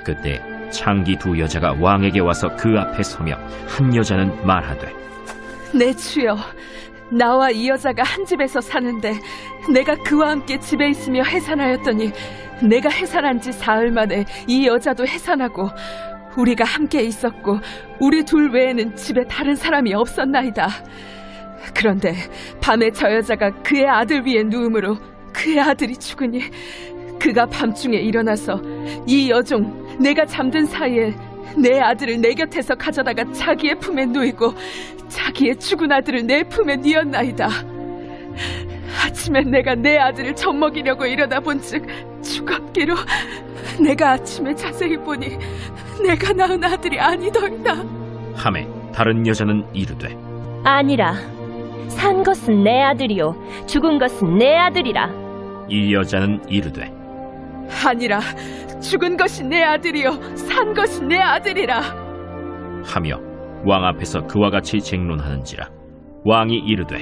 그때 창기 두 여자가 왕에게 와서 그 앞에 서며 한 여자는 말하되, 내 주여, 나와 이 여자가 한 집에서 사는데 내가 그와 함께 집에 있으며 해산하였더니 내가 해산한 지 사흘 만에 이 여자도 해산하고 우리가 함께 있었고 우리 둘 외에는 집에 다른 사람이 없었나이다. 그런데 밤에 저 여자가 그의 아들 위에 누움으로 그의 아들이 죽으니 그가 밤중에 일어나서 이 여종 내가 잠든 사이에 내 아들을 내 곁에서 가져다가 자기의 품에 누이고 자기의 죽은 아들을 내 품에 뉘었나이다. 아침에 내가 내 아들을 젖먹이려고 일어나 본즉 죽었기로 내가 아침에 자세히 보니 내가 낳은 아들이 아니더이다. 하매 다른 여자는 이르되, 아니라 산 것은 내 아들이요 죽은 것은 내 아들이라. 이 여자는 이르되, 아니라 죽은 것이 내 아들이요 산 것이 내 아들이라 하며 왕 앞에서 그와 같이 쟁론하는지라. 왕이 이르되,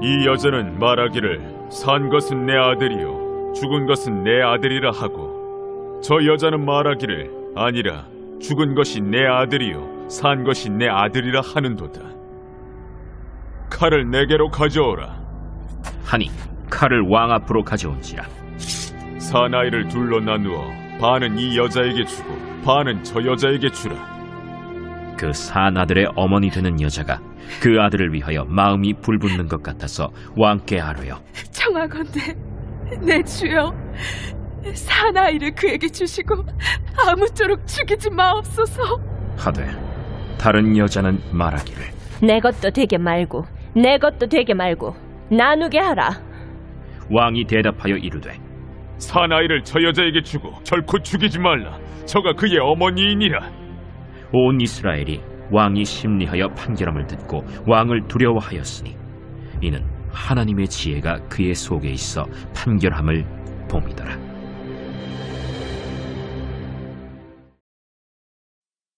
이 여자는 말하기를 산 것은 내 아들이요 죽은 것은 내 아들이라 하고, 저 여자는 말하기를 아니라 죽은 것이 내 아들이요 산 것이 내 아들이라 하는도다. 칼을 내게로 가져오라. 하니 칼을 왕 앞으로 가져온지라. 사나이를 둘로 나누어 반은 이 여자에게 주고 반은 저 여자에게 주라. 그 산 아들의 어머니 되는 여자가 그 아들을 위하여 마음이 불붙는 것 같아서 왕께 아뢰어, 청하건대 내 주여, 사나이를 그에게 주시고 아무쪼록 죽이지 마옵소서. 하되 다른 여자는 말하기를, 내 것도 되게 말고 내 것도 되게 말고 나누게 하라. 왕이 대답하여 이르되, 사나이를 저 여자에게 주고 결코 죽이지 말라. 저가 그의 어머니이니라. 온 이스라엘이 왕이 심리하여 판결함을 듣고 왕을 두려워하였으니 이는 하나님의 지혜가 그의 속에 있어 판결함을 봄이더라.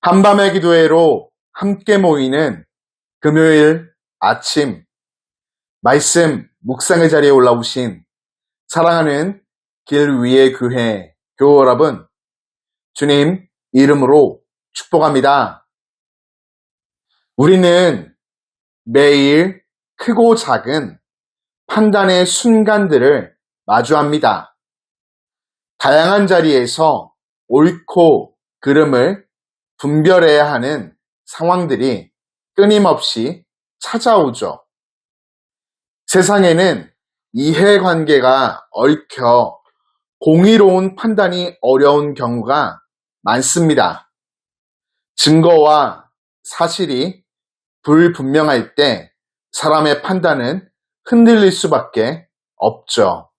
한밤의 기도회로 함께 모이는 금요일 아침 말씀 묵상의 자리에 올라오신 사랑하는 길 위의 교회 교우 여러분, 주님 이름으로 축복합니다. 우리는 매일 크고 작은 판단의 순간들을 마주합니다. 다양한 자리에서 옳고 그름을 분별해야 하는 상황들이 끊임없이 찾아오죠. 세상에는 이해관계가 얽혀 공의로운 판단이 어려운 경우가 많습니다. 증거와 사실이 불분명할 때 사람의 판단은 흔들릴 수밖에 없죠.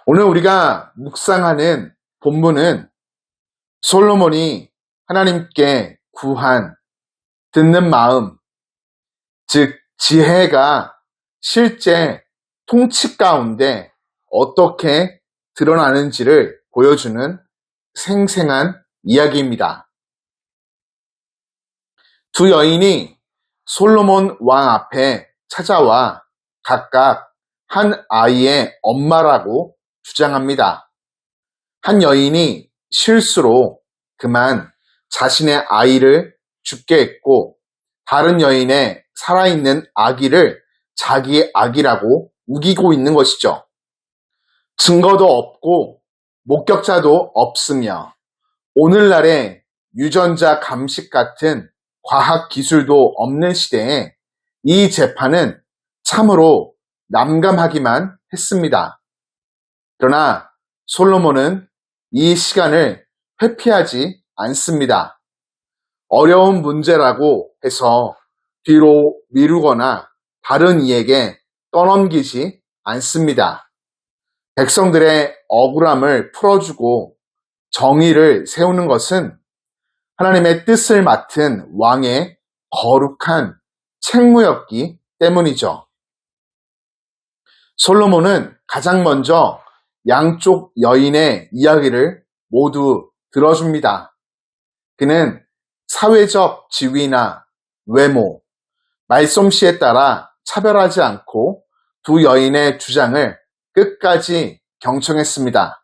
오늘 우리가 묵상하는 본문은 솔로몬이 하나님께 구한 듣는 마음, 즉 지혜가 실제 통치 가운데 어떻게 드러나는지를 보여주는 생생한 이야기입니다. 두 여인이 솔로몬 왕 앞에 찾아와 각각 한 아이의 엄마라고 주장합니다. 한 여인이 실수로 그만 자신의 아이를 죽게 했고, 다른 여인의 살아있는 아기를 자기의 아기라고 우기고 있는 것이죠. 증거도 없고 목격자도 없으며 오늘날의 유전자 감식 같은 과학 기술도 없는 시대에 이 재판은 참으로 난감하기만 했습니다. 그러나 솔로몬은 이 시간을 회피하지 않습니다. 어려운 문제라고 해서 뒤로 미루거나 다른 이에게 떠넘기지 않습니다. 백성들의 억울함을 풀어주고 정의를 세우는 것은 하나님의 뜻을 맡은 왕의 거룩한 책무였기 때문이죠. 솔로몬은 가장 먼저 양쪽 여인의 이야기를 모두 들어줍니다. 그는 사회적 지위나 외모, 말솜씨에 따라 차별하지 않고 두 여인의 주장을 끝까지 경청했습니다.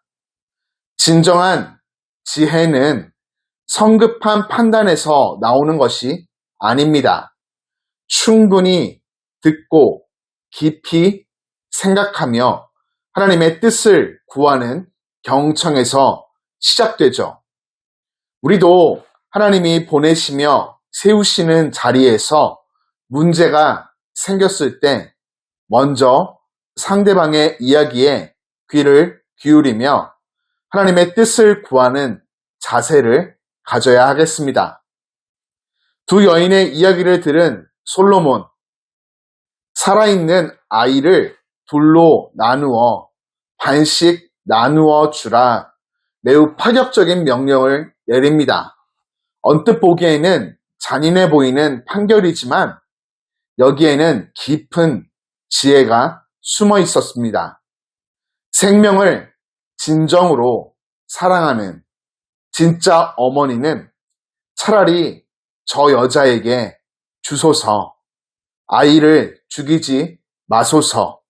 진정한 지혜는 성급한 판단에서 나오는 것이 아닙니다. 충분히 듣고 깊이 생각하며 하나님의 뜻을 구하는 경청에서 시작되죠. 우리도 하나님이 보내시며 세우시는 자리에서 문제가 생겼을 때 먼저 상대방의 이야기에 귀를 기울이며 하나님의 뜻을 구하는 자세를 가져야 하겠습니다. 두 여인의 이야기를 들은 솔로몬, 살아있는 아이를 둘로 나누어 반씩 나누어 주라 매우 파격적인 명령을 내립니다. 언뜻 보기에는 잔인해 보이는 판결이지만 여기에는 깊은 지혜가 숨어 있었습니다. 생명을 진정으로 사랑하는 진짜 어머니는 차라리 저 여자에게 주소서, 아이를 죽이지 마소서,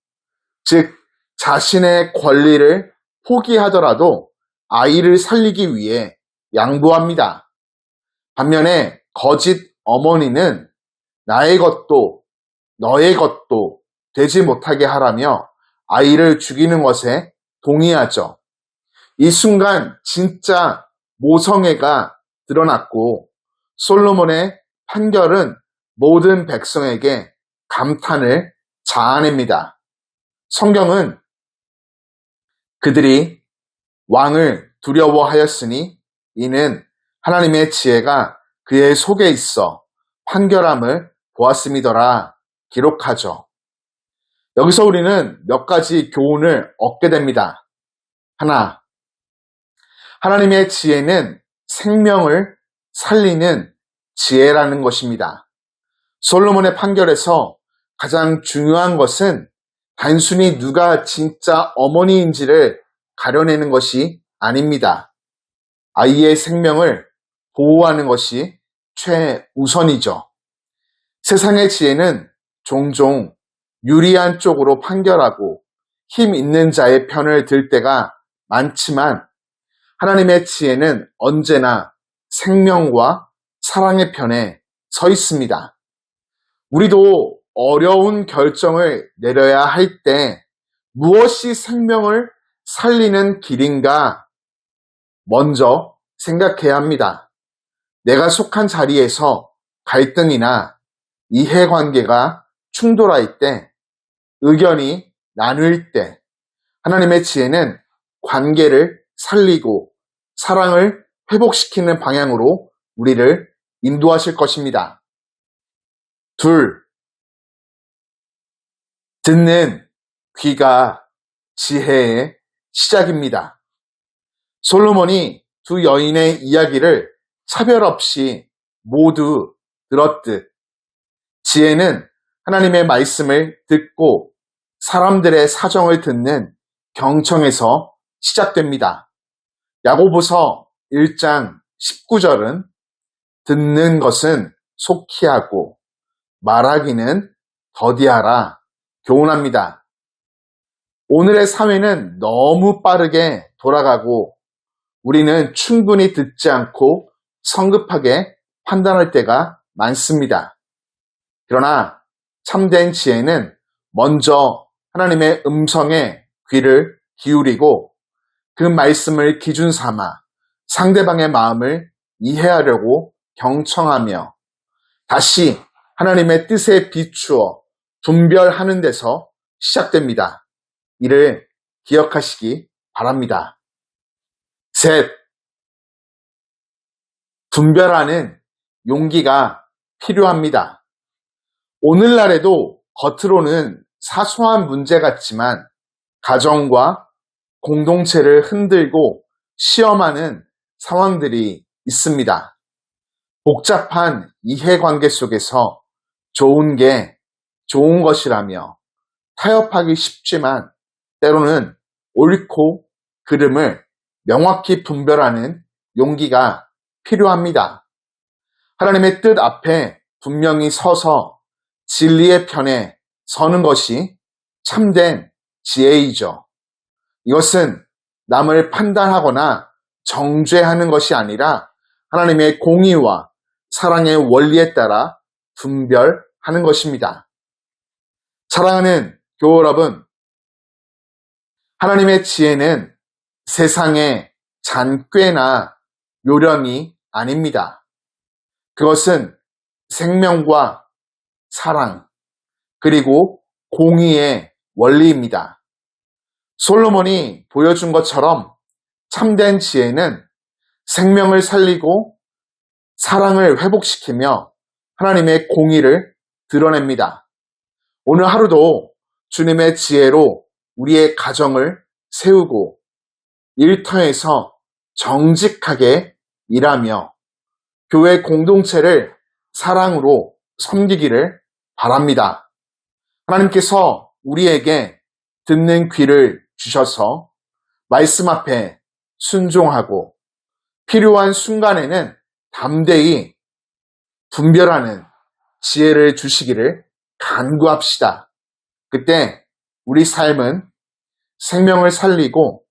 즉 자신의 권리를 포기하더라도 아이를 살리기 위해 양보합니다. 반면에 거짓 어머니는 나의 것도 너의 것도 되지 못하게 하라며 아이를 죽이는 것에 동의하죠. 이 순간 진짜 모성애가 드러났고 솔로몬의 판결은 모든 백성에게 감탄을 자아냅니다. 성경은 그들이 왕을 두려워하였으니 이는 하나님의 지혜가 그의 속에 있어 판결함을 보았음이더라 기록하죠. 여기서 우리는 몇 가지 교훈을 얻게 됩니다. 하나, 하나님의 지혜는 생명을 살리는 지혜라는 것입니다. 솔로몬의 판결에서 가장 중요한 것은 단순히 누가 진짜 어머니인지를 가려내는 것이 아닙니다. 아이의 생명을 보호하는 것이 최우선이죠. 세상의 지혜는 종종 유리한 쪽으로 판결하고 힘 있는 자의 편을 들 때가 많지만 하나님의 지혜는 언제나 생명과 사랑의 편에 서 있습니다. 우리도 어려운 결정을 내려야 할 때 무엇이 생명을 살리는 길인가 먼저 생각해야 합니다. 내가 속한 자리에서 갈등이나 이해관계가 충돌할 때, 의견이 나눌 때 하나님의 지혜는 관계를 살리고 사랑을 회복시키는 방향으로 우리를 인도하실 것입니다. 둘, 듣는 귀가 지혜의 시작입니다. 솔로몬이 두 여인의 이야기를 차별 없이 모두 들었듯 지혜는 하나님의 말씀을 듣고 사람들의 사정을 듣는 경청에서 시작됩니다. 야고보서 1장 19절은 듣는 것은 속히 하고 말하기는 더디하라 교훈합니다. 오늘의 사회는 너무 빠르게 돌아가고 우리는 충분히 듣지 않고 성급하게 판단할 때가 많습니다. 그러나 참된 지혜는 먼저 하나님의 음성에 귀를 기울이고 그 말씀을 기준 삼아 상대방의 마음을 이해하려고 경청하며 다시 하나님의 뜻에 비추어 분별하는 데서 시작됩니다. 이를 기억하시기 바랍니다. 셋, 분별하는 용기가 필요합니다. 오늘날에도 겉으로는 사소한 문제 같지만 가정과 공동체를 흔들고 시험하는 상황들이 있습니다. 복잡한 이해관계 속에서 좋은 게 좋은 것이라며 타협하기 쉽지만 때로는 옳고 그름을 명확히 분별하는 용기가 필요합니다. 하나님의 뜻 앞에 분명히 서서 진리의 편에 서는 것이 참된 지혜이죠. 이것은 남을 판단하거나 정죄하는 것이 아니라 하나님의 공의와 사랑의 원리에 따라 분별하는 것입니다. 사랑하는 교우 여러분, 하나님의 지혜는 세상의 잔꾀나 요령이 아닙니다. 그것은 생명과 사랑, 그리고 공의의 원리입니다. 솔로몬이 보여준 것처럼 참된 지혜는 생명을 살리고 사랑을 회복시키며 하나님의 공의를 드러냅니다. 오늘 하루도 주님의 지혜로 우리의 가정을 세우고 일터에서 정직하게 일하며 교회 공동체를 사랑으로 섬기기를 바랍니다. 하나님께서 우리에게 듣는 귀를 주셔서 말씀 앞에 순종하고 필요한 순간에는 담대히 분별하는 지혜를 주시기를 간구합시다. 그때 우리 삶은 생명을 살리고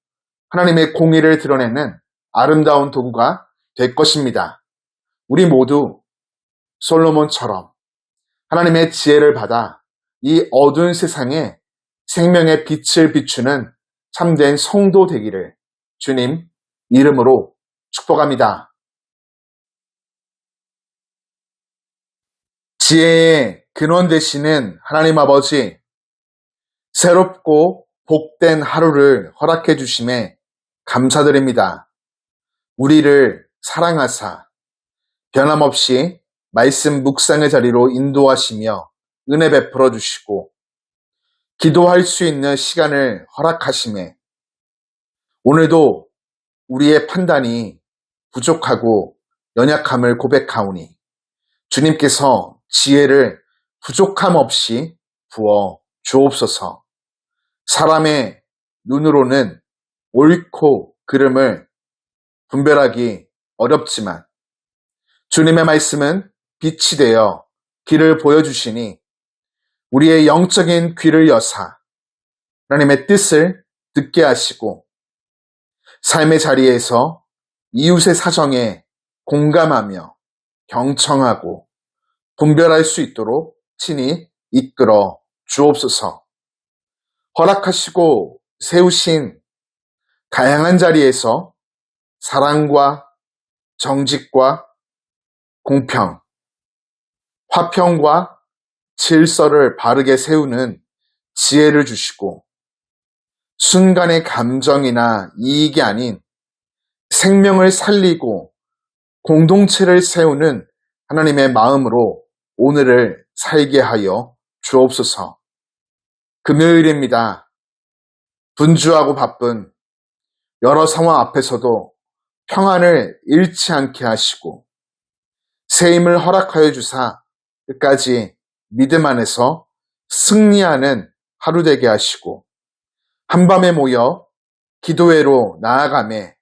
하나님의 공의를 드러내는 아름다운 도구가 될 것입니다. 우리 모두 솔로몬처럼 하나님의 지혜를 받아 이 어두운 세상에 생명의 빛을 비추는 참된 성도 되기를 주님 이름으로 축복합니다. 지혜의 근원 되시는 하나님 아버지, 새롭고 복된 하루를 허락해 주심에 감사드립니다. 우리를 사랑하사 변함없이 말씀 묵상의 자리로 인도하시며 은혜 베풀어 주시고 기도할 수 있는 시간을 허락하심에 오늘도 우리의 판단이 부족하고 연약함을 고백하오니 주님께서 지혜를 부족함 없이 부어 주옵소서. 사람의 눈으로는 옳고 그름을 분별하기 어렵지만 주님의 말씀은 빛이 되어 길을 보여주시니 우리의 영적인 귀를 여사 하나님의 뜻을 듣게 하시고 삶의 자리에서 이웃의 사정에 공감하며 경청하고 분별할 수 있도록 친히 이끌어 주옵소서. 허락하시고 세우신 다양한 자리에서 사랑과 정직과 공평, 화평과 질서를 바르게 세우는 지혜를 주시고 순간의 감정이나 이익이 아닌 생명을 살리고 공동체를 세우는 하나님의 마음으로 오늘을 살게 하여 주옵소서. 금요일입니다. 분주하고 바쁜 여러 상황 앞에서도 평안을 잃지 않게 하시고 새 힘을 허락하여 주사 끝까지 믿음 안에서 승리하는 하루 되게 하시고 한밤에 모여 기도회로 나아가매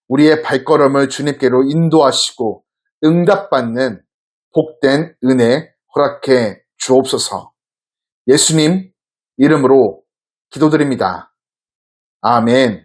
우리의 발걸음을 주님께로 인도하시고 응답받는 복된 은혜 허락해 주옵소서. 예수님 이름으로 기도드립니다. 아멘.